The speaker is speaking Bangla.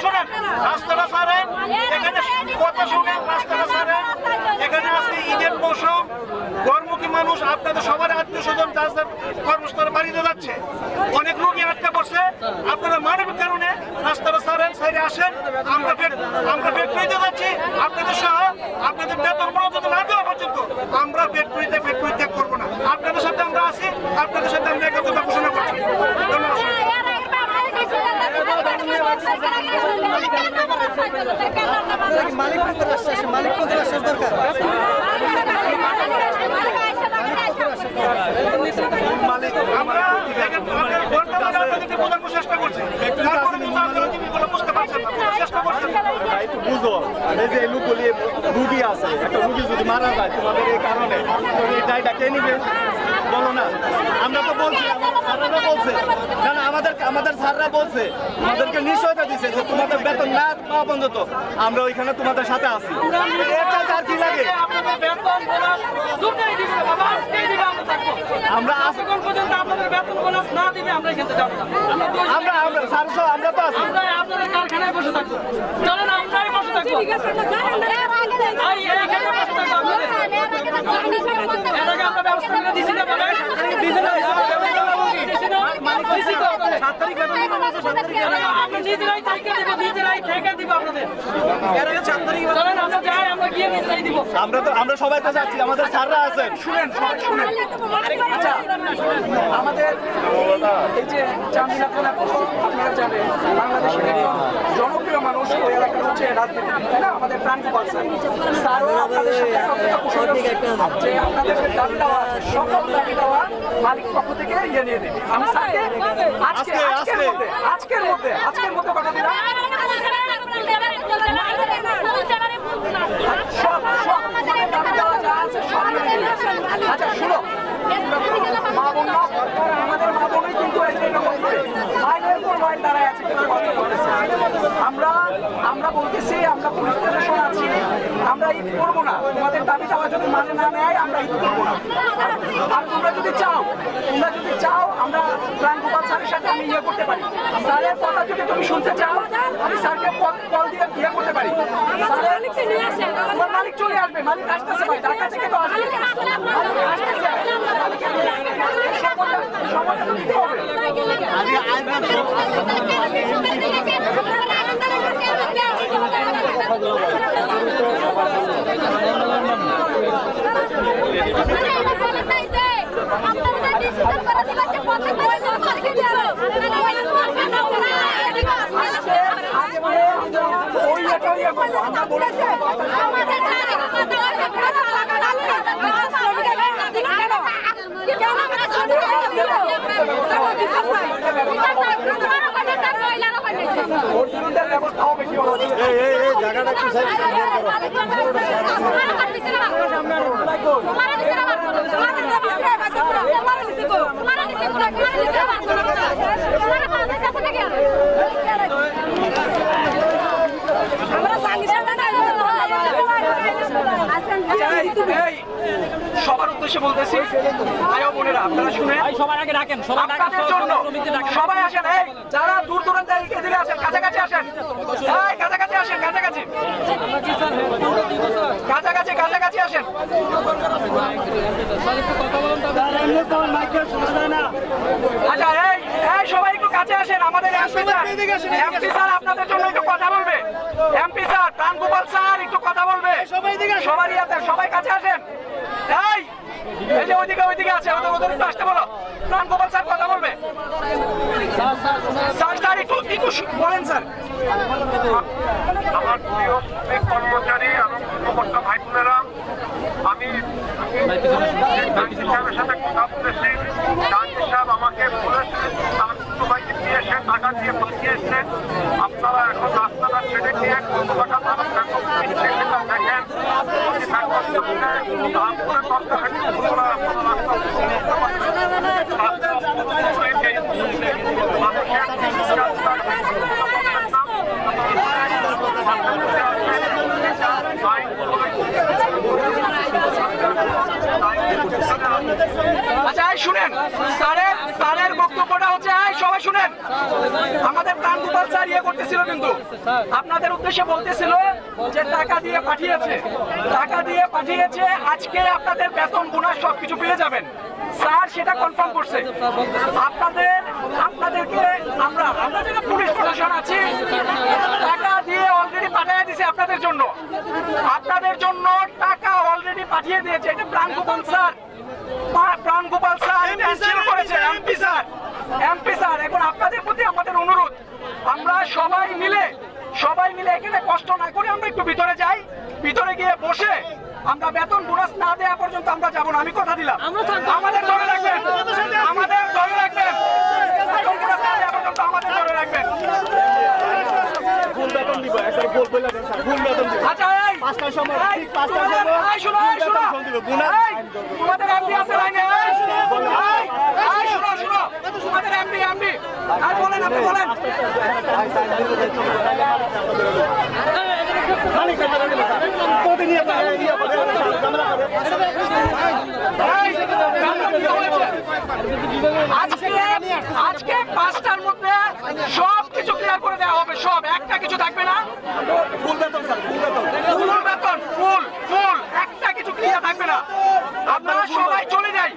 শোনেন, রাস্তাটা ছাড়েন, এখানে কথা শুনেন, রাস্তাটা ছাড়েন। এখানে আজকে ঈদের মৌসুম, গরমুখী মানুষ, আপনাদের সবার আত্মীয় স্বজন যার কর্মস্থলে বাড়িতে যাচ্ছে, অনেক রোগী আটকা পড়ছে। আপনারা মানবিক কারণে রাস্তাটা ছাড়েন, সাইডে আসেন। আমরা ফ্যাক্টরিতে যাচ্ছি, আপনাদের সহ আপনাদের বেতন পর্যন্ত না দেওয়া পর্যন্ত আমরা ফ্যাক্টরি ত্যাগ করবো না। আপনাদের সাথে আমরা আছি, আপনাদের সাথে আমরা একত্রতা ঘোষণা করছি। ধন্যবাদ। চেষ্টা করছি, বুঝো এই যে রুগী আছে, একটা রুগী যদি মারা যায় তোমাদের এই কারণে এই দায়টা কে নিবে বলো না? আমরা তো বলছি, স্যাররা বলছে, না না আমাদের স্যাররা বলছে, আমাদেরকে নিশ্চয়তা দিচ্ছে যে তোমাদের বেতন না পাওয়া পর্যন্ত আমরা ওইখানে তোমাদের সাথে আছি। আর কি লাগে? আমরা আমরা তো আছি, আপনাদের কারখানায় বসে থাকবো, চলেন আমরাই বসে থাকবো, আমরা ব্যবস্থা করে দিচ্ছি না, নিজেরাই থেকে দিব আপনাদের। আমরা যাই, আমরা গিয়ে নিজেরাই দিব। আমরা সবাই তো যাচ্ছি, আমাদের স্যাররা আছেন। শুনেন আচ্ছা, আমাদের এই যে চান্দিনা থানা, আপনারা জানেন বাংলাদেশের একজন জনপ্রিয় মানুষ, ওই এলাকার হচ্ছে রাজনীতি, তাই না? আমাদের প্রান্তিক স্যারও আপনাদের সাথে যে আপনাদের দাবি দেওয়া আছে, সকল দাবি দেওয়া মালিক পক্ষ থেকে ইয়ে নিয়ে দেবে। আমি স্যারকে আজকের মধ্যে কথা দিলাম, আচ্ছা শুনো, মা বোন আমাদের মা বোনই কিন্তু মাইনের পর মাইন দাঁড়ায় আছে, আমরা বলতেছি, আমরা পুলিশ প্রশাসন আছি, আমরা ঈদ করবো না। তোমাদের দাবি দেওয়া যদি মানে না নেয় আমরা ঈদ করবো না। আর তোমরা যদি চাও আমরা প্রাণ গোপাল স্যারের সাথে আমি ইয়ে করতে পারি, স্যারের কথা যদি তুমি শুনতে চাও আমি স্যারকে কল দিয়ে ইয়ে করতে পারি। তোমার মালিক চলে আসবে, মালিক আসতেছে ভাই, ঢাকা থেকে তো আসবে, সময়টা তো দিতে হবে। সবার উদ্দেশ্যে বলতেছি, ভাই ও বোনেরা আপনারা শুনে সবার আগে ডাকেন, সবাই আসেন, যারা দূর দূরান্ত এদিকে আসেন, কাছাকাছি আসেন, কাছাকাছি আসেন, কাছাকাছি আসেন। আচ্ছা এই সবাই একটু কাছে আসেন, আমাদের এমপি স্যার আপনাদের জন্য একটু কথা বলবে, এমপি স্যার প্রাণগোপাল স্যার একটু কথা বলবে, সবারই আছে, সবাই কাছে আসেন। এই যে ওইদিকে আছে, ওদের একটু আসতে বলো, প্রাণগোপাল স্যার কথা বলবে। স্যার একটু বলেন স্যার। আমার প্রিয় কর্মচারী এবং উপভোক্তা ভাই বোনেরা, আমি সাহেবের সাথে কথা বলেছি, সাহেব আমাকে বলেছেন সবাইকে দিয়েছে, টাকা দিয়ে পাঠিয়েছে, আপনারা এখন রাস্তাটা ছেড়ে দিয়ে কত টাকা তারা দেখেন, আমাদের প্রাণ গোপাল স্যার ইয়ে করতেছিল, কিন্তু আপনাদের উদ্দেশ্যে বলতেছিল যে টাকা দিয়ে পাঠিয়েছে, আজকে আপনাদের বেতন বোনাস সবকিছু পেয়ে যাবেন। স্যার সেটা কনফার্ম করছে। আপনাদেরকে আমরা যারা পুলিশ প্রশাসন আছি টাকা দিয়ে অলরেডি পাঠিয়ে দিয়েছে আপনাদের জন্য টাকা অলরেডি পাঠিয়ে দিয়েছে। এটা প্রাণ গোপাল স্যার ক্যান্সেল করেছে এমপি স্যার। এখন আপনাদের প্রতি আমাদের অনুরোধ, আমরা সবাই মিলে এখানে কষ্ট না করে আমরা একটু ভিতরে যাই, ভিতরে গিয়ে বসে আমরা বেতন বোনাস না দেওয়া পর্যন্ত আমরা যাবো না। আমি কথা দিলাম, আমাদের ধরে রাখবেন, বেতন বোনাস না দেওয়া পর্যন্ত আমাদের ধরে রাখবেন। ফুল বেতন দিব, একটা গোল বলে দেন স্যার, ফুল বেতন দিব। আচ্ছা, এই 5টার সময়, ঠিক 5টার শোনো, তোমাদের এমডি আছে লাইনে, শোনো, তোমাদের এমডি আর বলেন, আপনি বলেন। আজকে 5টার মধ্যে সব কিছু ক্লিয়ার করে দেওয়া হবে, সব একটা কিছু থাকবে না। ফুল বেতন স্যার, ফুল একটা কিছু ক্লিয়ার থাকবে না। আপনারা সবাই চলে যাই,